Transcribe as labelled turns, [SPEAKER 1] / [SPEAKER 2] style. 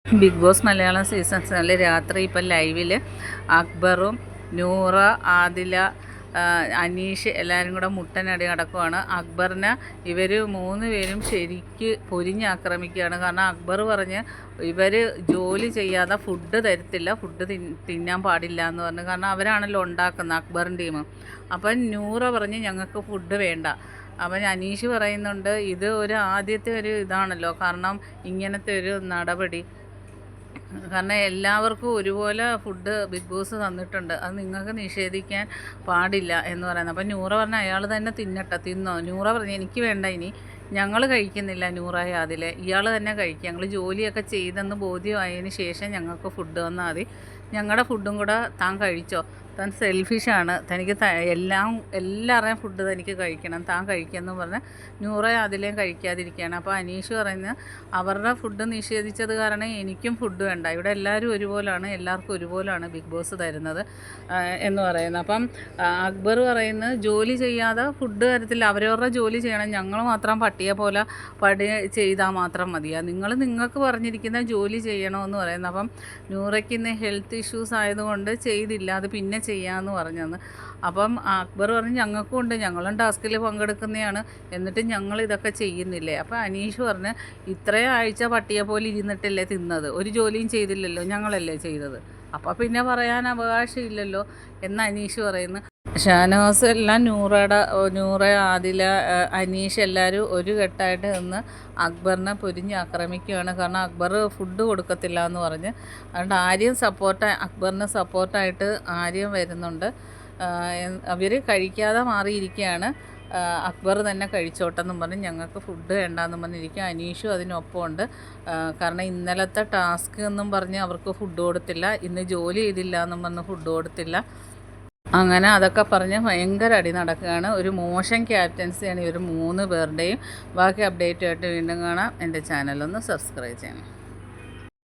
[SPEAKER 1] Big boss Malayalam season 7 രാത്രി ഇപ്പം ലൈവിൽ അക്ബറും നൂറ, ആദില, അനീഷ് എല്ലാവരും കൂടെ മുട്ടനടി നടക്കുവാണ്. അക്ബറിനെ ഇവർ 3 പേരും ശരിക്ക് പൊരിഞ്ഞാക്രമിക്കുകയാണ്. കാരണം അക്ബർ പറഞ്ഞ് ഇവർ ജോലി ചെയ്യാതെ ഫുഡ് തരത്തില്ല, ഫുഡ് തിന്നാൻ പാടില്ല എന്ന് പറഞ്ഞു. കാരണം അവരാണല്ലോ ഉണ്ടാക്കുന്നത്, അക്ബറിൻ്റെ ടീം. അപ്പം നൂറ പറഞ്ഞ് ഞങ്ങൾക്ക് ഫുഡ് വേണ്ട. അവൻ അനീഷ് പറയുന്നുണ്ട് ഇത് ആദ്യത്തെ ഒരു ഇതാണല്ലോ, കാരണം ഇങ്ങനത്തെ ഒരു നടപടി. കാരണം എല്ലാവർക്കും ഒരുപോലെ ഫുഡ് ബിഗ് ബോസ് തന്നിട്ടുണ്ട്, അത് നിങ്ങൾക്ക് നിഷേധിക്കാൻ പാടില്ല എന്ന് പറയുന്നത്. അപ്പം നൂറ പറഞ്ഞ അയാൾ തന്നെ തിന്നോ. നൂറ പറഞ്ഞു എനിക്ക് വേണ്ട, ഇനി ഞങ്ങൾ കഴിക്കുന്നില്ല നൂറായി അതിലെ, ഇയാൾ തന്നെ കഴിക്കുക, ഞങ്ങൾ ജോലിയൊക്കെ ചെയ്തെന്ന് ബോധ്യമായതിന് ശേഷം ഞങ്ങൾക്ക് ഫുഡ് വന്നാൽ മതി, ഞങ്ങളുടെ ഫുഡും കൂടെ താൻ കഴിച്ചോ, താൻ സെൽഫിഷാണ്, തനിക്ക് എല്ലാവരുടെയും ഫുഡ് തനിക്ക് കഴിക്കണം, താൻ കഴിക്കുമെന്ന് പറഞ്ഞ് നൂറെ അതിലേയും കഴിക്കാതിരിക്കുകയാണ്. അപ്പോൾ അനീഷ് പറയുന്നത് അവരുടെ ഫുഡ് നിഷേധിച്ചത് കാരണം എനിക്കും ഫുഡ് വേണ്ട, ഇവിടെ എല്ലാവരും ഒരുപോലാണ്, എല്ലാവർക്കും ഒരുപോലാണ് ബിഗ് ബോസ് തരുന്നത് എന്ന് പറയുന്നത്. അപ്പം അക്ബർ പറയുന്നത് ജോലി ചെയ്യാതെ ഫുഡ് തരത്തില്ല, അവരവരുടെ ജോലി ചെയ്യണം, ഞങ്ങൾ മാത്രം പട്ടിയെ പോലെ ചെയ്താൽ മാത്രം മതിയാണ്, നിങ്ങൾക്ക് പറഞ്ഞിരിക്കുന്ന ജോലി ചെയ്യണമെന്ന് പറയുന്നത്. അപ്പം നൂറയ്ക്ക് ഇന്ന് ഹെൽത്ത് ഇഷ്യൂസ് ആയതുകൊണ്ട് ചെയ്തില്ല, അത് പിന്നെ ചെയ്യാമെന്ന് പറഞ്ഞെന്ന്. അപ്പം അക്ബർ പറഞ്ഞ് ഞങ്ങൾക്കും ഉണ്ട്, ഞങ്ങളും ടാസ്കിൽ പങ്കെടുക്കുന്നതാണ്, എന്നിട്ട് ഞങ്ങൾ ഇതൊക്കെ ചെയ്യുന്നില്ലേ. അപ്പോൾ അനീഷ് പറഞ്ഞ് ഇത്രയും ആഴ്ച പട്ടിയെ പോലെ ഇരുന്നിട്ടല്ലേ തിന്നത്, ഒരു ജോലിയും ചെയ്തില്ലല്ലോ, ഞങ്ങളല്ലേ ചെയ്തത്, അപ്പോൾ പിന്നെ പറയാൻ അവകാശമില്ലല്ലോ എന്ന് അനീഷ് പറയുന്നു. ഷാനവാസ് എല്ലാം നൂറ, ആദില, അനീഷ് എല്ലാവരും ഒരു കെട്ടായിട്ട് നിന്ന് അക്ബറിനെ ആക്രമിക്കുകയാണ്. കാരണം അക്ബർ ഫുഡ് കൊടുക്കത്തില്ല എന്ന് പറഞ്ഞ്. അതുകൊണ്ട് അക്ബറിന് സപ്പോർട്ടായിട്ട് ആര്യം വരുന്നുണ്ട്. അവർ കഴിക്കാതെ മാറിയിരിക്കുകയാണ്. അക്ബർ തന്നെ കഴിച്ചോട്ടെന്നും പറഞ്ഞ് ഞങ്ങൾക്ക് ഫുഡ് വേണ്ടാന്നും പറഞ്ഞിരിക്കുക. അനീഷും അതിനൊപ്പമുണ്ട്. കാരണം ഇന്നലത്തെ ടാസ്ക് എന്നും പറഞ്ഞ് അവർക്ക് ഫുഡ് കൊടുത്തില്ല, ഇന്ന് ജോലി ചെയ്തില്ല എന്നും പറഞ്ഞ് ഫുഡ് കൊടുത്തില്ല. അങ്ങനെ അതൊക്കെ പറഞ്ഞ് ഭയങ്കര അടി നടക്കുകയാണ്. ഒരു മോശം ക്യാപ്റ്റൻസിയാണ് ഇവർ 3 പേരുടെയും. ബാക്കി അപ്ഡേറ്റുമായിട്ട് വീണ്ടും കാണാം. എൻ്റെ ചാനലൊന്ന് സബ്സ്ക്രൈബ് ചെയ്യണം.